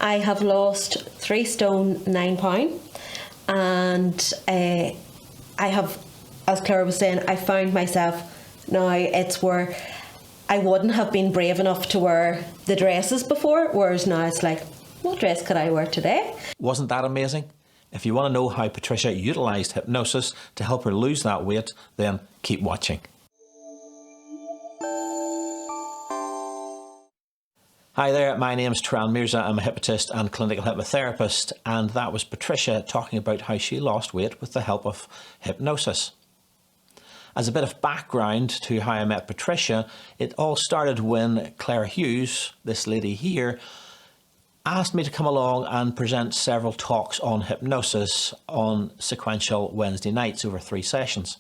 I have lost 3 stone 9 pound, and I have, as Claire was saying, I found myself now, it's where I wouldn't have been brave enough to wear the dresses before, whereas now it's like, what dress could I wear today? Wasn't that amazing? If you want to know how Patricia utilised hypnosis to help her lose that weight, then keep watching. Hi there, my name's Turan Mirza. I'm a hypnotist and clinical hypnotherapist, and that was Patricia talking about how she lost weight with the help of hypnosis. As a bit of background to how I met Patricia, it all started when Claire Hughes, this lady here, asked me to come along and present several talks on hypnosis on sequential Wednesday nights over 3 sessions.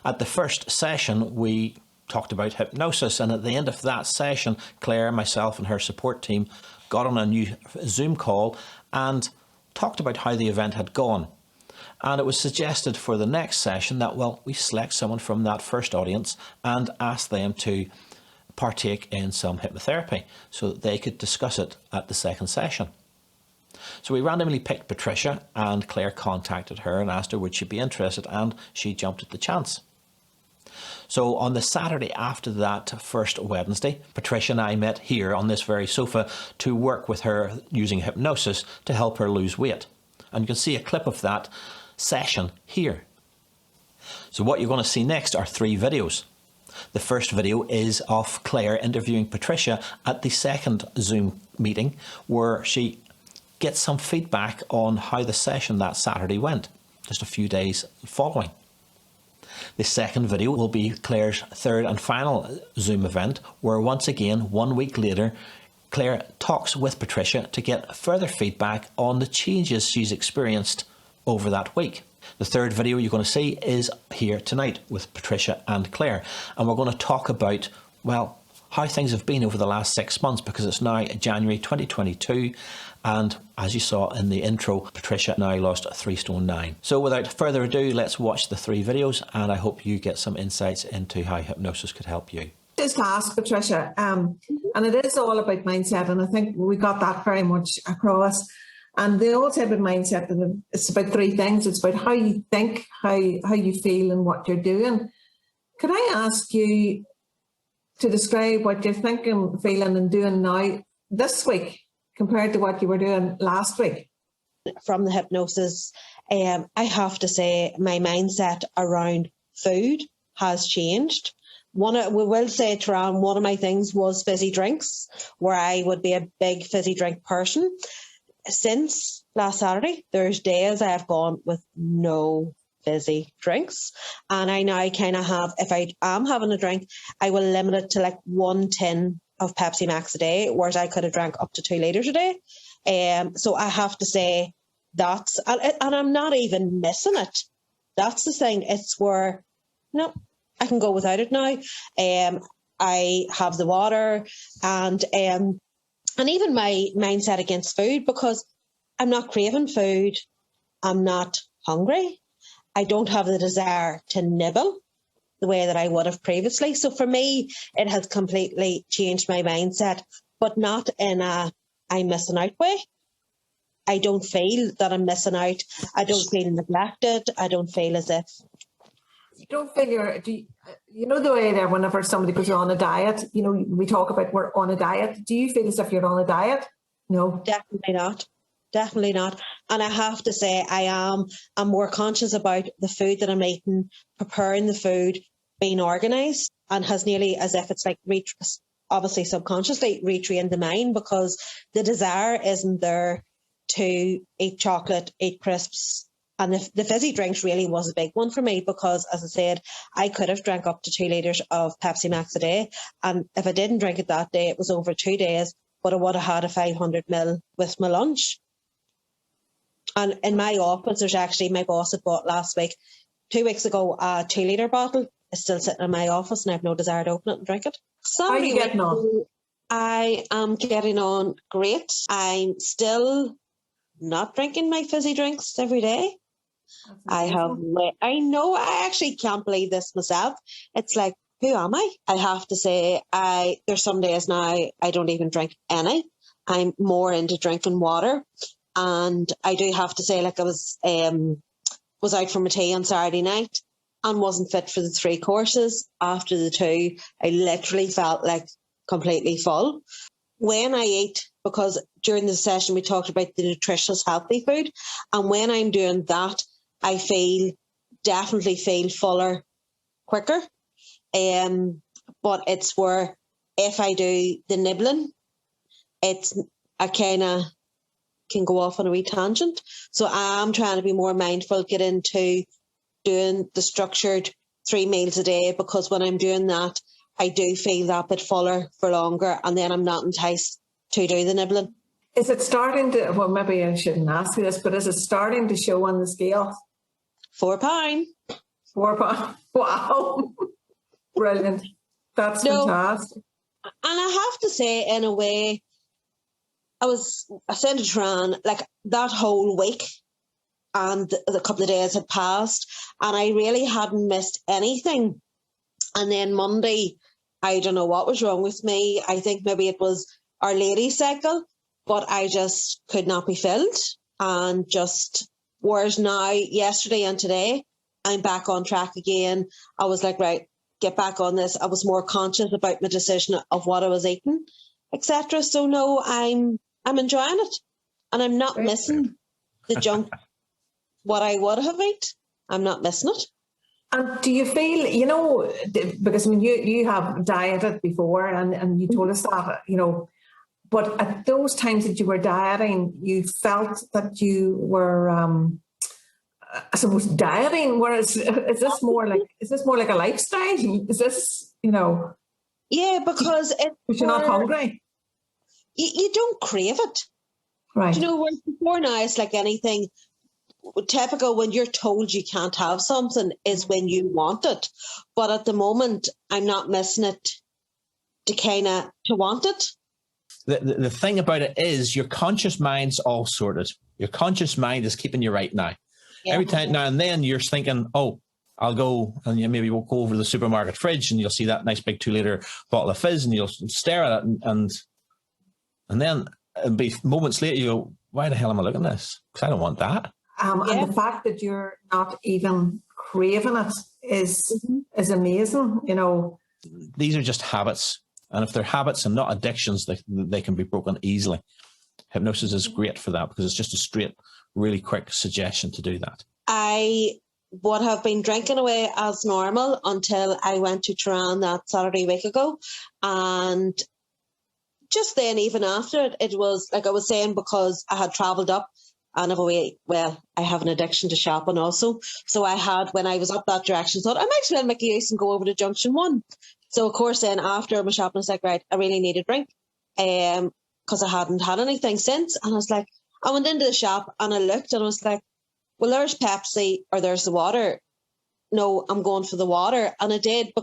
At the first session, we talked about hypnosis, and at the end of that session, Claire, myself and her support team got on a new Zoom call and talked about how the event had gone. And it was suggested for the next session that, well, we select someone from that first audience and ask them to partake in some hypnotherapy so that they could discuss it at the second session. So we randomly picked Patricia, and Claire contacted her and asked her would she be interested, and she jumped at the chance. So on the Saturday after that first Wednesday, Patricia and I met here on this very sofa to work with her using hypnosis to help her lose weight. And you can see a clip of that session here. So what you're going to see next are 3 videos. The first video is of Claire interviewing Patricia at the second Zoom meeting, where she gets some feedback on how the session that Saturday went, just a few days following. The second video will be Claire's third and final Zoom event, where once again, 1 week later, Claire talks with Patricia to get further feedback on the changes she's experienced over that week. The third video you're going to see is here tonight with Patricia and Claire, and we're going to talk about, well, how things have been over the last 6 months, because it's now January 2022, and as you saw in the intro, Patricia now lost 3 stone 9. So without further ado, let's watch the 3 videos, and I hope you get some insights into how hypnosis could help you. Just to ask Patricia, and it is all about mindset, and I think we got that very much across. And the old type of mindset, it's about 3 things. It's about how you think, how you feel, and what you're doing. Could I ask you to describe what you're thinking, feeling, and doing now this week compared to what you were doing last week? From the hypnosis, I have to say my mindset around food has changed. We will say, Turan, one of my things was fizzy drinks, where I would be a big fizzy drink person. Since last Saturday, there's days I have gone with no fizzy drinks, and I now kind of have, if I am having a drink, I will limit it to like 1 tin of Pepsi Max a day, whereas I could have drank up to 2 litres a day. So I have to say that's, and I'm not even missing it. That's the thing. It's where, no, I can go without it now. I have the water, and even my mindset against food, because I'm not craving food, I'm not hungry, I don't have the desire to nibble the way that I would have previously. So for me, it has completely changed my mindset, but not in a I'm missing out way. I don't feel that I'm missing out. I don't feel neglected. I don't feel as if... You don't feel you know the way that whenever somebody goes on a diet, you know, we talk about we're on a diet. Do you feel as if you're on a diet? No. Definitely not. Definitely not. And I have to say I'm more conscious about the food that I'm eating, preparing the food, being organised, and has nearly as if it's like obviously subconsciously retrained the mind, because the desire isn't there to eat chocolate, eat crisps. And the fizzy drinks really was a big one for me, because, as I said, I could have drank up to 2 litres of Pepsi Max a day. And if I didn't drink it that day, it was over 2 days, but I would have had a 500ml with my lunch. And in my office, there's actually, my boss had bought last week, 2 weeks ago, a 2 litre bottle. It's still sitting in my office, and I have no desire to open it and drink it. How are you getting on? I am getting on great. I'm still not drinking my fizzy drinks every day. I know, I actually can't believe this myself. It's like, who am I? I have to say, there's some days now I don't even drink any, I'm more into drinking water. And I do have to say, like, I was out for my tea on Saturday night and wasn't fit for the 3 courses. After the 2, I literally felt like completely full. When I eat, because during the session we talked about the nutritious, healthy food, and when I'm doing that, I definitely feel fuller quicker. But it's where if I do the nibbling, I kind of can go off on a wee tangent. So I'm trying to be more mindful, get into doing the structured 3 meals a day, because when I'm doing that, I do feel that bit fuller for longer, and then I'm not enticed to do the nibbling. Is it starting to, well, maybe I shouldn't ask you this, but is it starting to show on the scale? £4. 4 pounds. Wow. Brilliant. That's No. fantastic. And I have to say, in a way, I said to Turan, like, that whole week and the couple of days had passed, and I really hadn't missed anything. And then Monday, I don't know what was wrong with me. I think maybe it was Our Lady cycle, but I just could not be filled. And whereas now, yesterday and today, I'm back on track again. I was like, right, get back on this. I was more conscious about my decision of what I was eating, etc. So no, I'm enjoying it, and I'm not missing the junk. What I would have eaten, I'm not missing it. And do you feel, because I mean, you have dieted before, and you told us that, but at those times that you were dieting, you felt that you were, I suppose, dieting. Whereas, is this more like a lifestyle? Is this, Yeah, because you're not hungry. You don't crave it, right? Whereas before now, it's like anything. Typical, when you're told you can't have something is when you want it, but at the moment I'm not missing it to want it. The thing about it is your conscious mind's all sorted. Your conscious mind is keeping you right now. Yeah. Every time now and then you're thinking, oh, I'll go, and maybe we'll go over to the supermarket fridge and you'll see that nice big 2-litre bottle of fizz and you'll stare at it and then it'll be moments later you go, why the hell am I looking at this? Because I don't want that. And the fact that you're not even craving it is amazing, These are just habits. And if they're habits and not addictions, they can be broken easily. Hypnosis is great for that because it's just a straight, really quick suggestion to do that. I would have been drinking away as normal until I went to Turan that Saturday week ago. And just then, even after it was like I was saying, because I had travelled up, and I have an addiction to shopping also. So I had, when I was up that direction, thought I might as well make a use and go over to Junction 1. So of course then after my shopping, I was like, right, I really need a drink. Because I hadn't had anything since. And I was like, I went into the shop and I looked and I was like, well, there's Pepsi or there's the water. No, I'm going for the water. And I did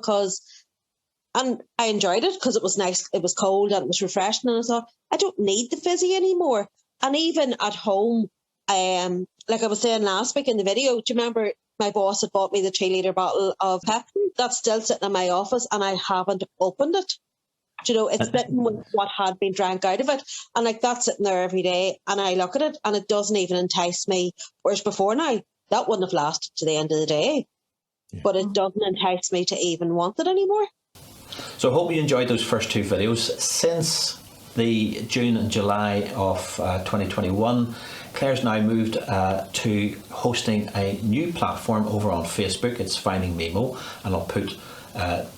and I enjoyed it because it was nice. It was cold and it was refreshing. And I thought, I don't need the fizzy anymore. And even at home, like I was saying last week in the video, do you remember my boss had bought me the 2-litre bottle of Pepsi? That's still sitting in my office and I haven't opened it. It's sitting with what had been drank out of it. And like that's sitting there every day and I look at it and it doesn't even entice me. Whereas before now, that wouldn't have lasted to the end of the day. Yeah. But it doesn't entice me to even want it anymore. So I hope you enjoyed those first 2 videos. Since the June and July of 2021, Claire's now moved to hosting a new platform over on Facebook. It's Finding Memo, and I'll put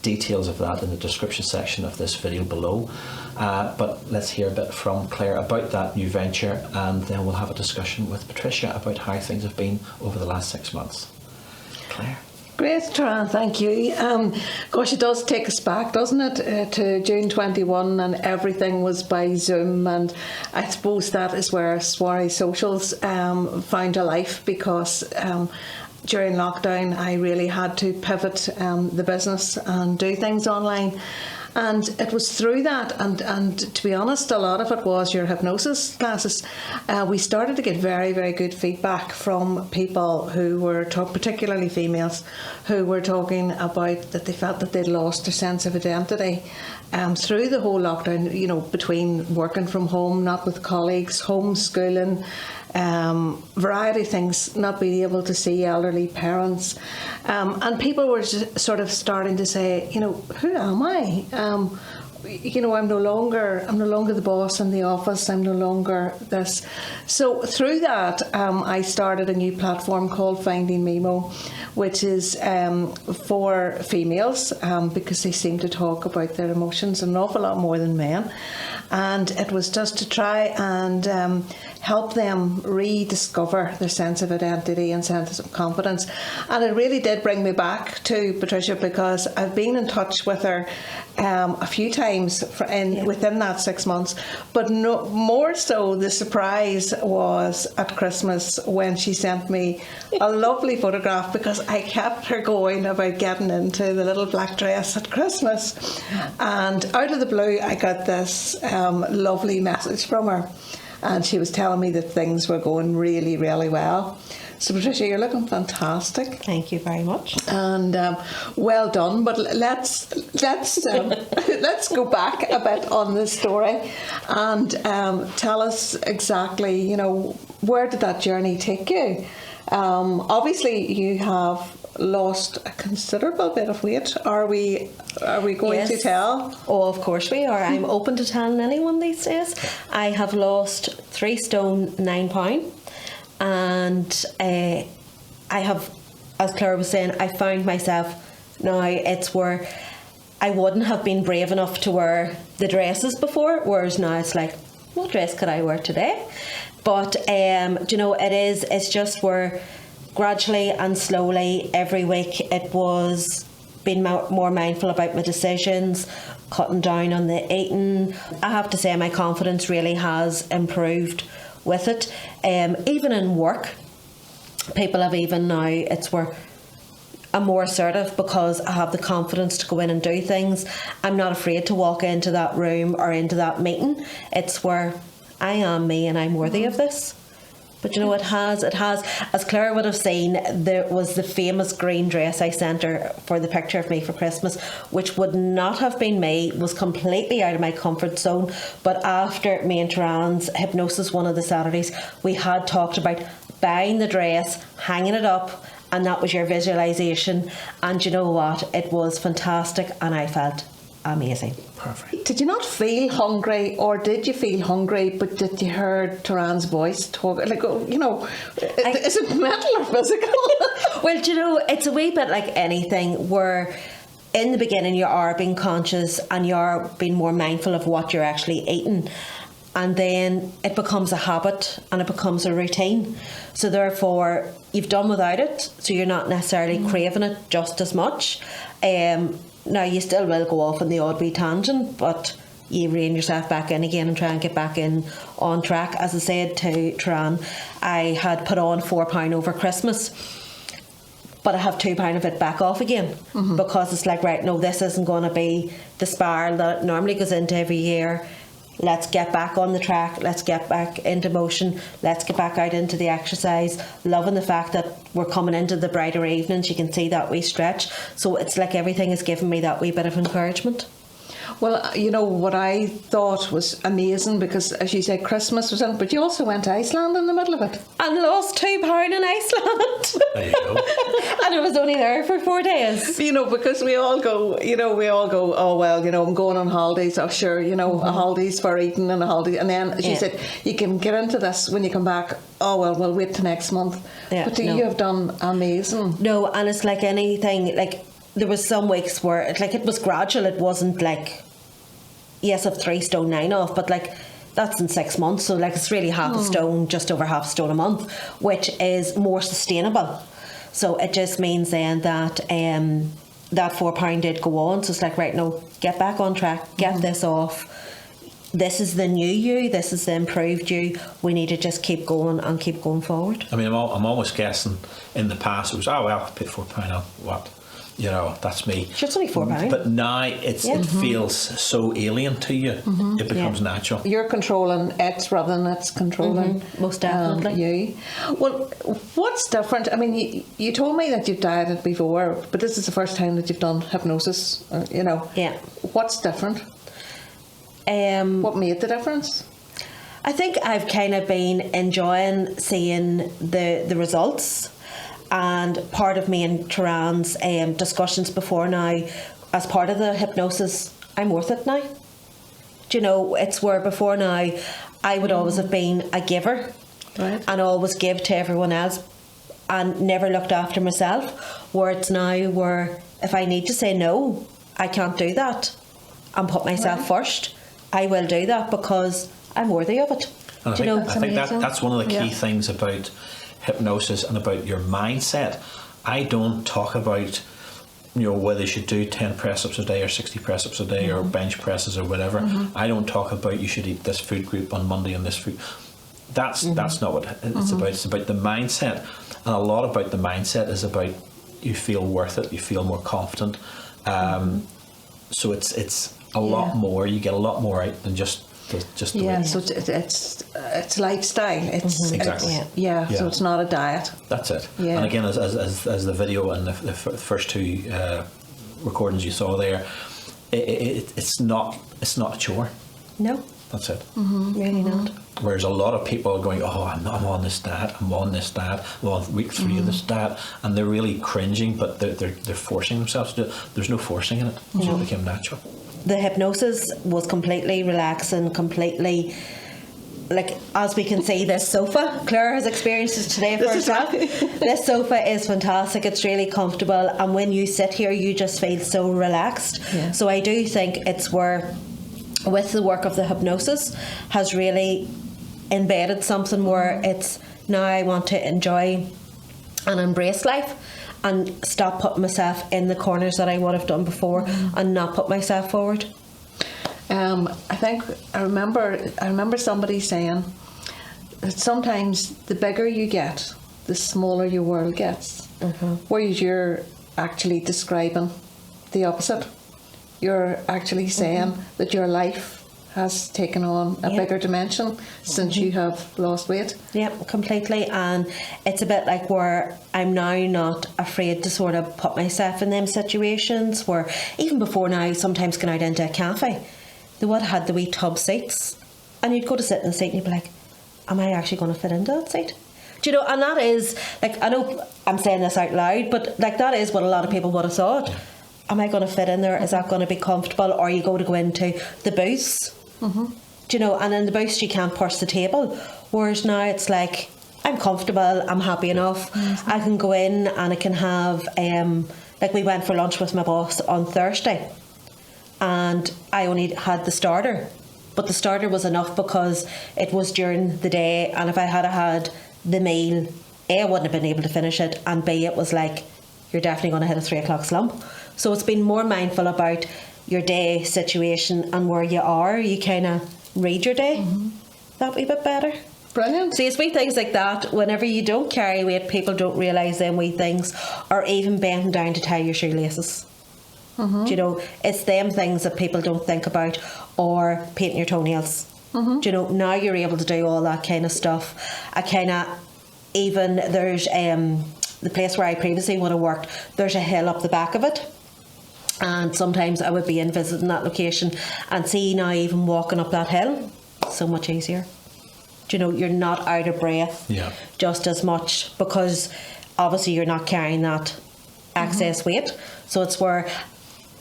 details of that in the description section of this video below. But let's hear a bit from Claire about that new venture, and then we'll have a discussion with Patricia about how things have been over the last 6 months. Claire. Great, Turan, thank you. Gosh, it does take us back, doesn't it, to June 21, and everything was by Zoom, and I suppose that is where Soiree Socials found a life, because during lockdown I really had to pivot the business and do things online. And it was through that, and to be honest, a lot of it was your hypnosis classes. We started to get very, very good feedback from people who were particularly females, who were talking about that they felt that they'd lost their sense of identity through the whole lockdown, you know, between working from home, not with colleagues, homeschooling, variety of things, not being able to see elderly parents, and people were sort of starting to say, you know, who am I? You know, I'm no longer the boss in the office. I'm no longer this. So through that, I started a new platform called Finding Memo, which is for females because they seem to talk about their emotions an awful lot more than men. And it was just to try and help them rediscover their sense of identity and sense of confidence. And it really did bring me back to Patricia, because I've been in touch with her a few times within that 6 months. But no, more so, the surprise was at Christmas when she sent me a lovely photograph, because I kept her going about getting into the little black dress at Christmas. And out of the blue, I got this lovely message from her. And she was telling me that things were going really, really well. So Patricia, you're looking fantastic. Thank you very much. And well done. But let's let's go back a bit on the story and tell us exactly, you know, where did that journey take you? Obviously, you have lost a considerable bit of weight. Are we going to tell? Oh, of course we are. I'm open to telling anyone these days. I have lost 3 stone 9 pound, and I have, as Claire was saying, I found myself now, it's where I wouldn't have been brave enough to wear the dresses before, whereas now it's like, what dress could I wear today? But do you know, it's just where gradually and slowly every week it was being more mindful about my decisions, cutting down on the eating. I have to say my confidence really has improved with it. Even in work, people have even now, it's where I'm more assertive because I have the confidence to go in and do things. I'm not afraid to walk into that room or into that meeting. It's where I am me and I'm worthy of this. But you know, it has, as Claire would have seen, there was the famous green dress I sent her for the picture of me for Christmas, which would not have been me, was completely out of my comfort zone. But after me and Turan's hypnosis one of the Saturdays, we had talked about buying the dress, hanging it up, and that was your visualisation. And you know what? It was fantastic and I felt amazing. Perfect. Did you not feel hungry, or did you feel hungry but did you hear Turan's voice talk, like, you know, is it mental or physical? Well, do you know, it's a wee bit like anything where in the beginning you are being conscious and you are being more mindful of what you're actually eating, and then it becomes a habit and it becomes a routine, so therefore you've done without it, so you're not necessarily craving it just as much. Now, you still will go off on the odd wee tangent, but you rein yourself back in again and try and get back in on track. As I said to Turan, I had put on £4 over Christmas, but I have £2 of it back off again, because it's like, right, no, this isn't going to be the spiral that it normally goes into every year. Let's get back on the track, let's get back into motion, let's get back out into the exercise. Loving the fact that we're coming into the brighter evenings, you can see that wee stretch. So it's like everything is giving me that wee bit of encouragement. Well, you know, what I thought was amazing, because as you said, Christmas was in, but you also went to Iceland in the middle of it. And lost £2 in Iceland. There you go. And I was only there for 4 days. You know, because we all go, oh, well, you know, I'm going on holidays. Oh, sure, you know, a holiday's for eating and a holiday. And then she said, you can get into this when you come back. Oh, well, we'll wait till next month. Yeah, but you have done amazing. No, and it's like anything, like there was some weeks where it was gradual. It wasn't like, yes, I've 3 stone 9 off, but like that's in 6 months, so like it's really half a stone, just over half a stone a month, which is more sustainable. So it just means then that that £4 did go on. So it's like, right, no, get back on track, get this off. This is the new you, this is the improved you. We need to just keep going and keep going forward. I mean, I'm almost guessing in the past it was, oh well, I paid £4 out, what, you know, that's me. Sure, it's only £4. But now it feels so alien to you. It becomes natural. You're controlling it rather than it's controlling Most definitely. you. Well, what's different? I mean, you told me that you've dieted before, but this is the first time that you've done hypnosis. You know. Yeah. What's different? What made the difference? I think I've kind of been enjoying seeing the results, and part of me and Turan's discussions before now, as part of the hypnosis, I'm worth it now. Do you know, it's where before now I would always have been a giver, Right. and always give to everyone else and never looked after myself, where it's now where if I need to say no, I can't do that and put myself first, I will do that because I'm worthy of it. And Do you know? I think that's one of the key things about hypnosis and about your mindset. I don't talk about, you know, whether you should do 10 press-ups a day or 60 press-ups a day or bench presses or whatever. I don't talk about you should eat this food group on Monday and this food. That's not what it's about. It's about the mindset. And a lot about the mindset is about you feel worth it, you feel more confident. So it's a lot more, you get a lot more out than just the Yeah, weight. so it's lifestyle. It's Exactly. So it's not a diet. That's it. Yeah. And again, as the video and the first two recordings you saw there, it's not a chore. No, That's it. really not. Whereas a lot of people are going, oh, I'm on this diet, I'm on week 3 of this diet, and they're really cringing, but they're forcing themselves to do it. There's no forcing in it. It became natural. The hypnosis was completely relaxing, completely, like, as we can see, this sofa, Claire has experienced this today for herself. This sofa is fantastic, it's really comfortable, and when you sit here you just feel so relaxed. So I do think it's where, with the work of the hypnosis, has really embedded something where it's now I want to enjoy and embrace life and stop putting myself in the corners that I would have done before and not put myself forward. I remember somebody saying that sometimes the bigger you get, the smaller your world gets. Whereas you're actually describing the opposite. You're actually saying that your life has taken on a bigger dimension since you have lost weight. Yep, completely. And it's a bit like where I'm now not afraid to sort of put myself in them situations where even before now, sometimes going out into a cafe, they would have had the wee tub seats and you'd go to sit in the seat and you'd be like, am I actually going to fit into that seat? Do you know, and that is, like, I know I'm saying this out loud, but like that is what a lot of people would have thought. Am I going to fit in there? Is that going to be comfortable? Or you go into the booths, do you know, and in the booths you can't push the table. Whereas now it's like, I'm comfortable, I'm happy enough. I can go in and I can have, like we went for lunch with my boss on Thursday and I only had the starter. But the starter was enough because it was during the day, and if I had the meal, A, I wouldn't have been able to finish it, and B, it was like, you're definitely going to hit a 3 o'clock slump. So it's been more mindful about your day situation and where you are. You kind of read your day that wee bit better. Brilliant. See, it's wee things like that. Whenever you don't carry weight, people don't realise them wee things, or even bending down to tie your shoelaces. Do you know, it's them things that people don't think about, or painting your toenails. Do you know, now you're able to do all that kind of stuff. I kind of, even there's the place where I previously would have worked, there's a hill up the back of it. And sometimes I would be in visiting that location and see now even walking up that hill, so much easier. Do you know, you're not out of breath just as much because obviously you're not carrying that excess weight. So it's where,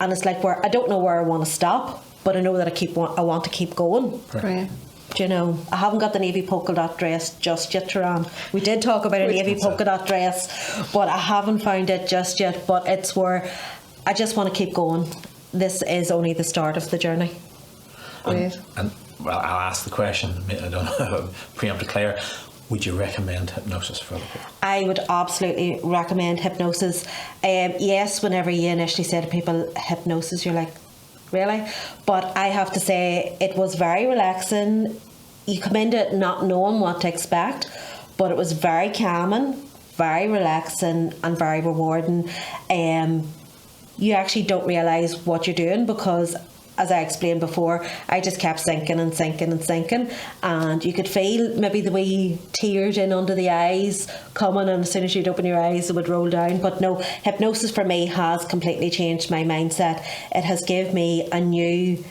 and it's like where I don't know where I want to stop, but I know that I want to keep going. Right. Do you know, I haven't got the navy polka dot dress just yet, Turan. We did talk about a navy polka dot dress, but I haven't found it just yet. But it's where I just want to keep going. This is only the start of the journey. Great. And well, I'll ask the question. I don't know, preempt to Claire. Would you recommend hypnosis for other people? I would absolutely recommend hypnosis. Yes, whenever you initially say to people hypnosis, you're like, really? But I have to say it was very relaxing. You come into it not knowing what to expect, but it was very calming, very relaxing and very rewarding. you actually don't realise what you're doing, because as I explained before, I just kept sinking and sinking and sinking, and you could feel maybe the wee tears in under the eyes coming, and as soon as you'd open your eyes it would roll down. But no, hypnosis for me has completely changed my mindset. It has given me a new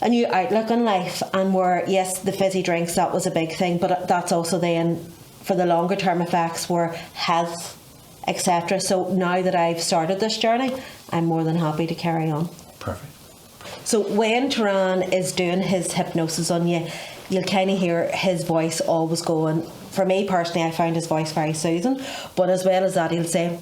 outlook on life, and where, yes, the fizzy drinks, that was a big thing, but that's also then for the longer term effects were health, etc. So now that I've started this journey, I'm more than happy to carry on. Perfect. So when Turan is doing his hypnosis on you, you'll kind of hear his voice always going. For me personally, I found his voice very soothing, but as well as that, he'll say,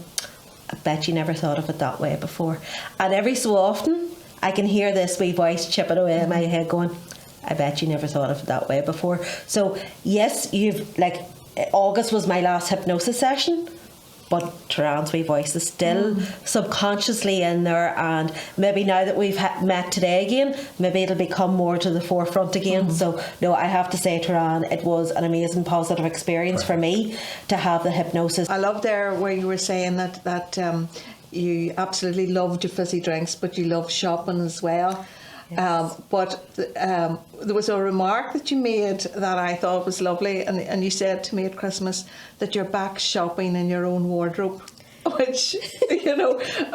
I bet you never thought of it that way before. And every so often I can hear this wee voice chipping away in my head going, I bet you never thought of it that way before. So yes, August was my last hypnosis session, but Turan's wee voice is still subconsciously in there, and maybe now that we've met today again, maybe it'll become more to the forefront again. So no, I have to say, Turan, it was an amazing positive experience for me to have the hypnosis. I love there where you were saying that you absolutely loved your fizzy drinks, but you love shopping as well. Yes. But there was a remark that you made that I thought was lovely, and you said to me at Christmas that you're back shopping in your own wardrobe, which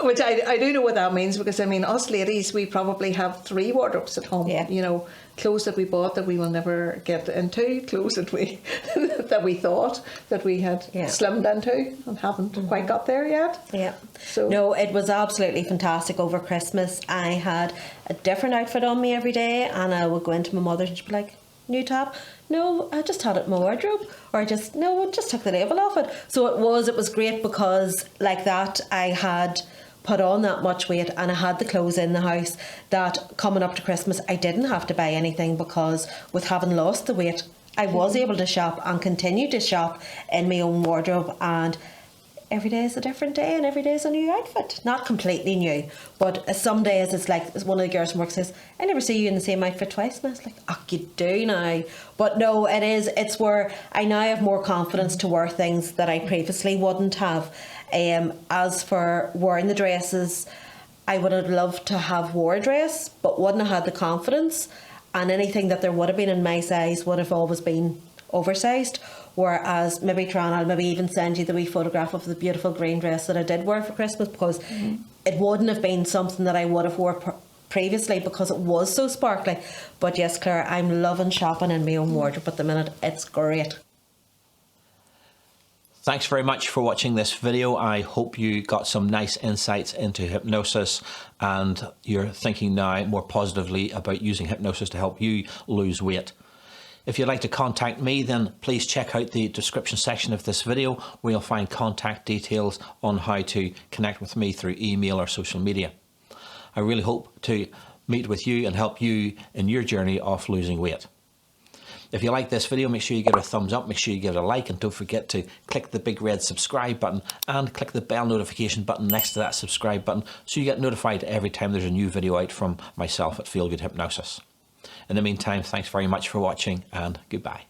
which I do know what that means, because I mean, us ladies, we probably have 3 wardrobes at home. Yeah. Clothes that we bought that we will never get into, clothes that we that we thought that we had slimmed into and haven't quite got there yet. Yeah. So no, it was absolutely fantastic over Christmas. I had a different outfit on me every day, and I would go into my mother's and she'd be like, new top? No, I just had it in my wardrobe. Or I just took the label off it. So it was great, because like that, I had put on that much weight, and I had the clothes in the house that coming up to Christmas I didn't have to buy anything, because with having lost the weight, I was able to shop and continue to shop in my own wardrobe, and every day is a different day and every day is a new outfit. Not completely new, but some days it's like, as one of the girls from work says, I never see you in the same outfit twice, and I was like, oh, you do now. But no, it's where I now have more confidence to wear things that I previously wouldn't have. As for wearing the dresses, I would have loved to have wore a dress, but wouldn't have had the confidence, and anything that there would have been in my size would have always been oversized. Whereas maybe Turan, I'll maybe even send you the wee photograph of the beautiful green dress that I did wear for Christmas, because it wouldn't have been something that I would have wore previously, because it was so sparkly. But yes, Claire, I'm loving shopping in my own wardrobe at the minute. It's great. Thanks very much for watching this video. I hope you got some nice insights into hypnosis, and you're thinking now more positively about using hypnosis to help you lose weight. If you'd like to contact me, then please check out the description section of this video, where you'll find contact details on how to connect with me through email or social media. I really hope to meet with you and help you in your journey of losing weight. If you like this video, make sure you give it a thumbs up, make sure you give it a like, and don't forget to click the big red subscribe button and click the bell notification button next to that subscribe button, so you get notified every time there's a new video out from myself at Feel Good Hypnosis. In the meantime, thanks very much for watching, and goodbye.